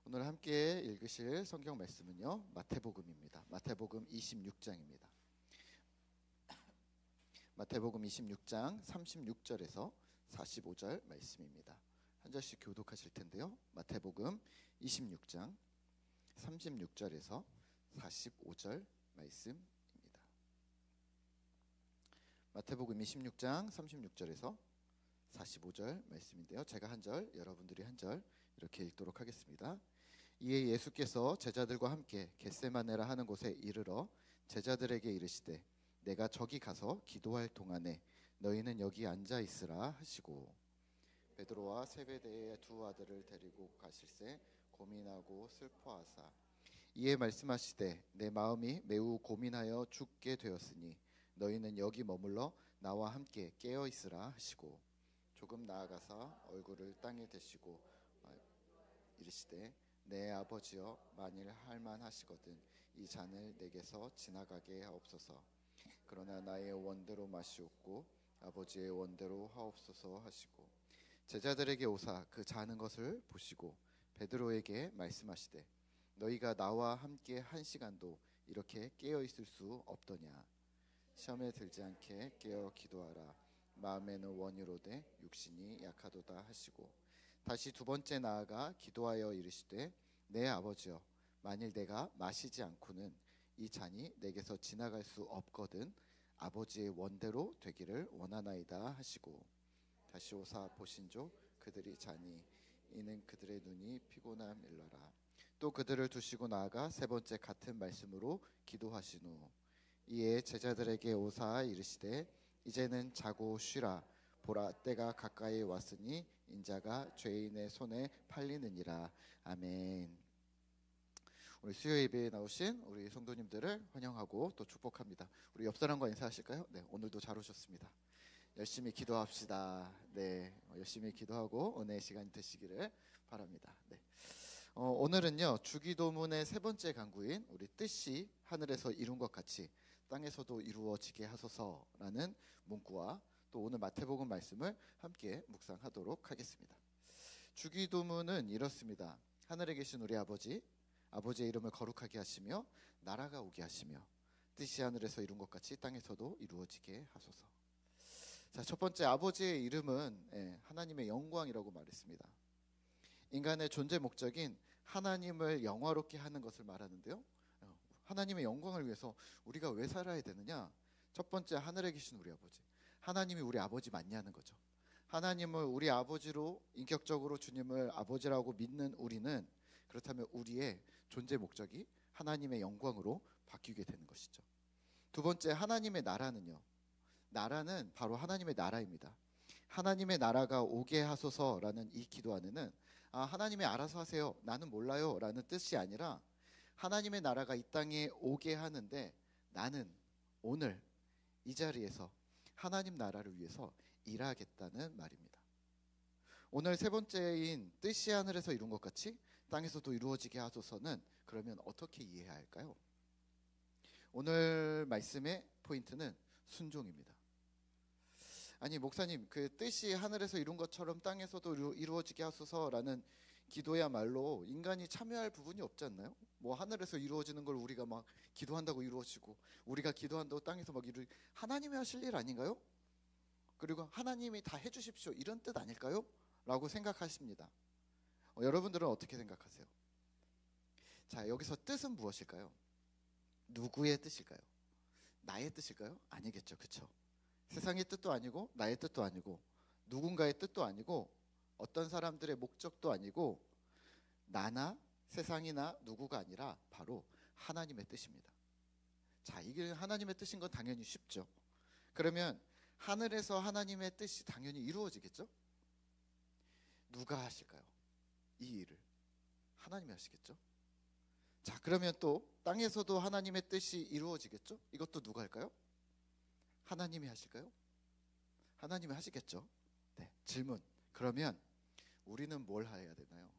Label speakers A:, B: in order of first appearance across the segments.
A: 오늘 함께 읽으실 성경 말씀은요, 마태복음입니다. 마태복음 26장입니다. 마태복음 26장 36절에서 45절 말씀입니다. 한 절씩 교독하실 텐데요. 마태복음 26장 36절에서 45절 말씀입니다. 마태복음 26장 36절에서 45절 말씀인데요. 제가 한 절, 여러분들이 한 절 이렇게 읽도록 하겠습니다. 이에 예수께서 제자들과 함께 겟세마네라 하는 곳에 이르러 제자들에게 이르시되 내가 저기 가서 기도할 동안에 너희는 여기 앉아 있으라 하시고 베드로와 세베대의 두 아들을 데리고 가실새 고민하고 슬퍼하사 이에 말씀하시되 내 마음이 매우 고민하여 죽게 되었으니 너희는 여기 머물러 나와 함께 깨어 있으라 하시고 조금 나아가사 얼굴을 땅에 대시고 이르시되 내 아버지여 만일 할만하시거든 이 잔을 내게서 지나가게 하옵소서. 그러나 나의 원대로 마시옵고 아버지의 원대로 하옵소서 하시고 제자들에게 오사 그 자는 것을 보시고 베드로에게 말씀하시되 너희가 나와 함께 한 시간도 이렇게 깨어 있을 수 없더냐. 시험에 들지 않게 깨어 기도하라. 마음에는 원이로되 육신이 약하도다 하시고 다시 두 번째 나아가 기도하여 이르시되 내 아버지여 만일 내가 마시지 않고는 이 잔이 내게서 지나갈 수 없거든 아버지의 원대로 되기를 원하나이다 하시고 다시 오사 보신즉 그들이 자니 이는 그들의 눈이 피곤함 일러라. 또 그들을 두시고 나아가 세 번째 같은 말씀으로 기도하신 후 이에 제자들에게 오사 이르시되 이제는 자고 쉬라. 보라 때가 가까이 왔으니 인자가 죄인의 손에 팔리느니라. 아멘. 우리 수요 예배에 나오신 우리 성도님들을 환영하고 또 축복합니다. 우리 옆 사람과 인사하실까요? 네, 오늘도 잘 오셨습니다. 열심히 기도합시다. 네, 열심히 기도하고 은혜의 시간이 되시기를 바랍니다. 네. 오늘은요 주기도문의 세 번째 간구인 우리 뜻이 하늘에서 이룬 것 같이 땅에서도 이루어지게 하소서라는 문구와 또 오늘 마태복음 말씀을 함께 묵상하도록 하겠습니다. 주기도문은 이렇습니다. 하늘에 계신 우리 아버지, 아버지의 이름을 거룩하게 하시며 나라가 오게 하시며 뜻이 하늘에서 이룬 것 같이 땅에서도 이루어지게 하소서. 자, 첫 번째 아버지의 이름은 하나님의 영광이라고 말했습니다. 인간의 존재 목적인 하나님을 영화롭게 하는 것을 말하는데요. 하나님의 영광을 위해서 우리가 왜 살아야 되느냐? 첫 번째 하늘에 계신 우리 아버지. 하나님이 우리 아버지 맞냐는 거죠. 하나님을 우리 아버지로 인격적으로 주님을 아버지라고 믿는 우리는 그렇다면 우리의 존재 목적이 하나님의 영광으로 바뀌게 되는 것이죠. 두 번째 하나님의 나라는요. 나라는 바로 하나님의 나라입니다. 하나님의 나라가 오게 하소서라는 이 기도 안에는 하나님이 알아서 하세요. 나는 몰라요. 라는 뜻이 아니라 하나님의 나라가 이 땅에 오게 하는데 나는 오늘 이 자리에서 하나님 나라를 위해서 일하겠다는 말입니다. 오늘 세 번째인 뜻이 하늘에서 이룬 것 같이 땅에서도 이루어지게 하소서는 그러면 어떻게 이해해야 할까요? 오늘 말씀의 포인트는 순종입니다. 아니 목사님 그 뜻이 하늘에서 이룬 것처럼 땅에서도 이루어지게 하소서라는 기도야말로 인간이 참여할 부분이 없지 않나요? 뭐 하늘에서 이루어지는 걸 우리가 막 기도한다고 이루어지고 우리가 기도한다고 땅에서 막 하나님이 하실 일 아닌가요? 그리고 하나님이 다 해주십시오 이런 뜻 아닐까요? 라고 생각하십니다. 여러분들은 어떻게 생각하세요? 자, 여기서 뜻은 무엇일까요? 누구의 뜻일까요? 나의 뜻일까요? 아니겠죠, 그렇죠? 세상의 뜻도 아니고 나의 뜻도 아니고 누군가의 뜻도 아니고 어떤 사람들의 목적도 아니고 나나 세상이나 누구가 아니라 바로 하나님의 뜻입니다. 자, 이게 하나님의 뜻인 건 당연히 쉽죠. 그러면 하늘에서 하나님의 뜻이 당연히 이루어지겠죠? 누가 하실까요? 이 일을 하나님이 하시겠죠? 자, 그러면 또 땅에서도 하나님의 뜻이 이루어지겠죠? 이것도 누가 할까요? 하나님이 하실까요? 하나님이 하시겠죠? 네, 질문. 그러면 우리는 뭘 해야 되나요?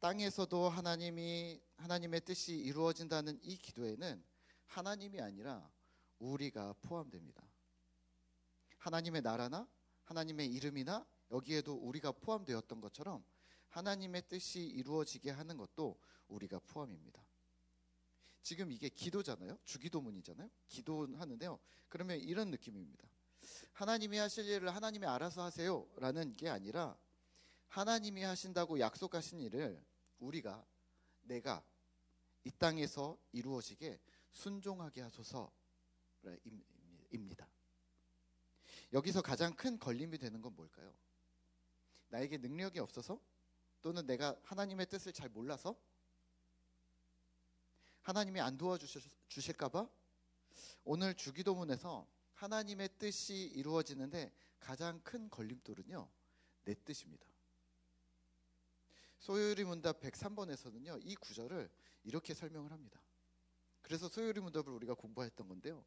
A: 땅에서도 하나님의 뜻이 이루어진다는 이 기도에는 하나님이 아니라 우리가 포함됩니다. 하나님의 나라나 하나님의 이름이나 여기에도 우리가 포함되었던 것처럼 하나님의 뜻이 이루어지게 하는 것도 우리가 포함입니다. 지금 이게 기도잖아요. 주기도문이잖아요. 기도하는데요. 그러면 이런 느낌입니다. 하나님이 하실 일을 하나님이 알아서 하세요 라는 게 아니라 하나님이 하신다고 약속하신 일을 우리가, 내가 이 땅에서 이루어지게 순종하게 하소서입니다. 여기서 가장 큰 걸림이 되는 건 뭘까요? 나에게 능력이 없어서, 또는 내가 하나님의 뜻을 잘 몰라서, 하나님이 안 도와주실까 봐. 오늘 주기도문에서 하나님의 뜻이 이루어지는데 가장 큰 걸림돌은요, 내 뜻입니다. 소요리 문답 103번에서는요 이 구절을 이렇게 설명을 합니다. 그래서 소요리 문답을 우리가 공부했던 건데요,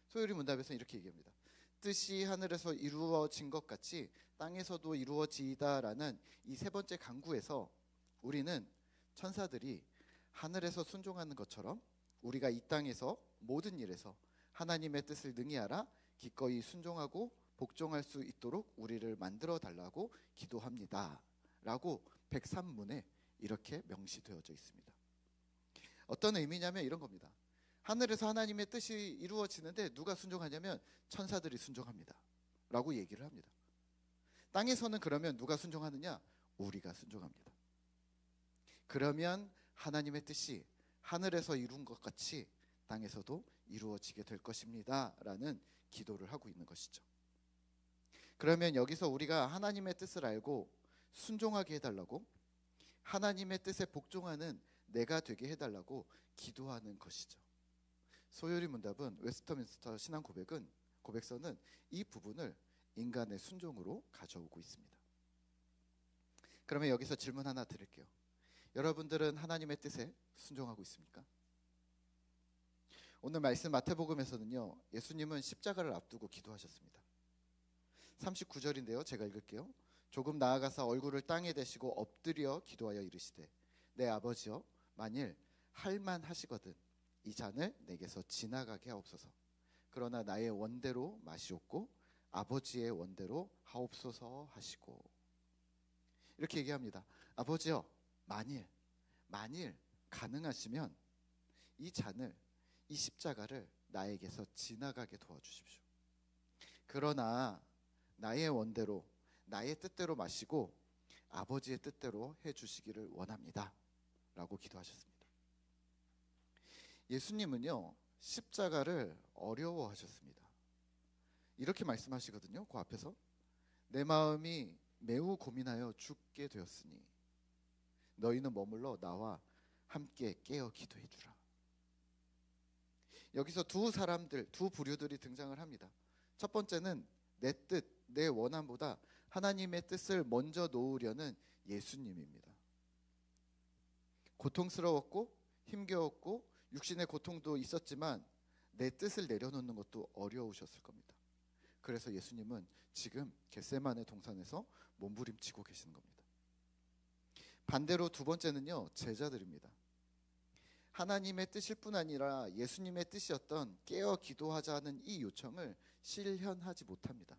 A: 소요리 문답에서는 이렇게 얘기합니다. 뜻이 하늘에서 이루어진 것 같이 땅에서도 이루어지이다라는 이 세 번째 강구에서 우리는 천사들이 하늘에서 순종하는 것처럼 우리가 이 땅에서 모든 일에서 하나님의 뜻을 능히 알아 기꺼이 순종하고 복종할 수 있도록 우리를 만들어 달라고 기도합니다 라고 103문에 이렇게 명시되어져 있습니다. 어떤 의미냐면 이런 겁니다. 하늘에서 하나님의 뜻이 이루어지는데 누가 순종하냐면 천사들이 순종합니다 라고 얘기를 합니다. 땅에서는 그러면 누가 순종하느냐? 우리가 순종합니다. 그러면 하나님의 뜻이 하늘에서 이룬 것 같이 땅에서도 이루어지게 될 것입니다 라는 기도를 하고 있는 것이죠. 그러면 여기서 우리가 하나님의 뜻을 알고 순종하게 해달라고, 하나님의 뜻에 복종하는 내가 되게 해달라고 기도하는 것이죠. 소요리 문답은, 웨스터민스터 신앙 고백서는 이 부분을 인간의 순종으로 가져오고 있습니다. 그러면 여기서 질문 하나 드릴게요. 여러분들은 하나님의 뜻에 순종하고 있습니까? 오늘 말씀 마태복음에서는요 예수님은 십자가를 앞두고 기도하셨습니다. 39절인데요 제가 읽을게요. 조금 나아가서 얼굴을 땅에 대시고 엎드려 기도하여 이르시되 내 아버지여 만일 할만하시거든 이 잔을 내게서 지나가게 하옵소서. 그러나 나의 원대로 마시옵고 아버지의 원대로 하옵소서 하시고, 이렇게 얘기합니다. 아버지여 만일 가능하시면 이 잔을, 이 십자가를 나에게서 지나가게 도와주십시오. 그러나 나의 원대로, 나의 뜻대로 마시고 아버지의 뜻대로 해주시기를 원합니다 라고 기도하셨습니다. 예수님은요 십자가를 어려워하셨습니다. 이렇게 말씀하시거든요. 그 앞에서 내 마음이 매우 고민하여 죽게 되었으니 너희는 머물러 나와 함께 깨어 기도해 주라. 여기서 두 부류들이 등장을 합니다. 첫 번째는 내 뜻, 내 원함보다 하나님의 뜻을 먼저 놓으려는 예수님입니다. 고통스러웠고 힘겨웠고 육신의 고통도 있었지만 내 뜻을 내려놓는 것도 어려우셨을 겁니다. 그래서 예수님은 지금 겟세마네 동산에서 몸부림치고 계시는 겁니다. 반대로 두 번째는요 제자들입니다. 하나님의 뜻일 뿐 아니라 예수님의 뜻이었던 깨어 기도하자는 이 요청을 실현하지 못합니다.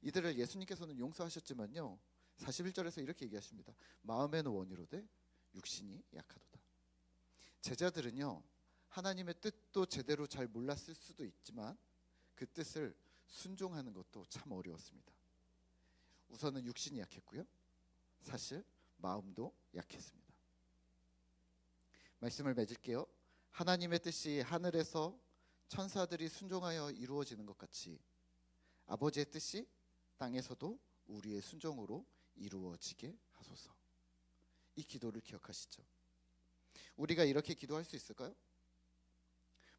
A: 이들을 예수님께서는 용서하셨지만요 41절에서 이렇게 얘기하십니다. 마음에는 원이로되 육신이 약하도다. 제자들은요 하나님의 뜻도 제대로 잘 몰랐을 수도 있지만 그 뜻을 순종하는 것도 참 어려웠습니다. 우선은 육신이 약했고요 사실 마음도 약했습니다. 말씀을 맺을게요. 하나님의 뜻이 하늘에서 천사들이 순종하여 이루어지는 것 같이 아버지의 뜻이 땅에서도 우리의 순종으로 이루어지게 하소서. 이 기도를 기억하시죠? 우리가 이렇게 기도할 수 있을까요?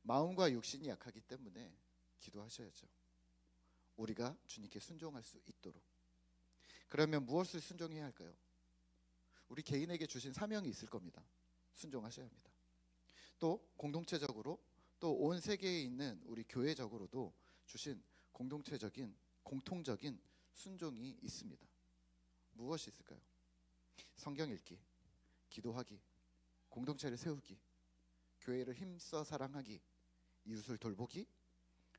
A: 마음과 육신이 약하기 때문에 기도하셔야죠. 우리가 주님께 순종할 수 있도록. 그러면 무엇을 순종해야 할까요? 우리 개인에게 주신 사명이 있을 겁니다. 순종하셔야 합니다. 또 공동체적으로, 또 온 세계에 있는 우리 교회적으로도 주신 공통적인 순종이 있습니다. 무엇이 있을까요? 성경 읽기, 기도하기, 공동체를 세우기, 교회를 힘써 사랑하기, 이웃을 돌보기,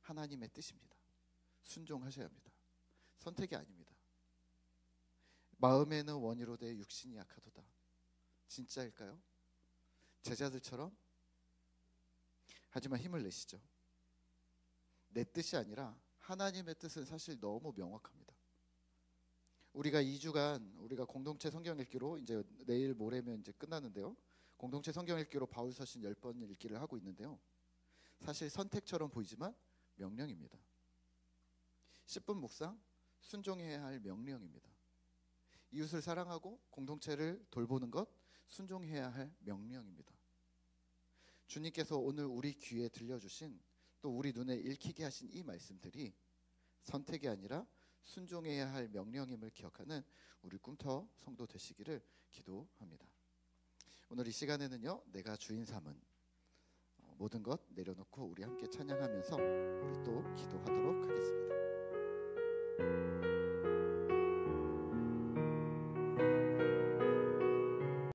A: 하나님의 뜻입니다. 순종하셔야 합니다. 선택이 아닙니다. 마음에는 원이로되 육신이 약하도다. 진짜일까요? 제자들처럼? 하지만 힘을 내시죠. 내 뜻이 아니라 하나님의 뜻은 사실 너무 명확합니다. 우리가 2주간 우리가 공동체 성경 읽기로 이제 내일 모레면 이제 끝나는데요. 공동체 성경 읽기로 바울 서신 10번 읽기를 하고 있는데요. 사실 선택처럼 보이지만 명령입니다. 10분 묵상, 순종해야 할 명령입니다. 이웃을 사랑하고 공동체를 돌보는 것, 순종해야 할 명령입니다. 주님께서 오늘 우리 귀에 들려주신, 또 우리 눈에 읽히게 하신 이 말씀들이 선택이 아니라 순종해야 할 명령임을 기억하는 우리 꿈터 성도 되시기를 기도합니다. 오늘 이 시간에는요, 내가 주인 삼은 모든 것 내려놓고 우리 함께 찬양하면서 우리 또 기도하도록 하겠습니다.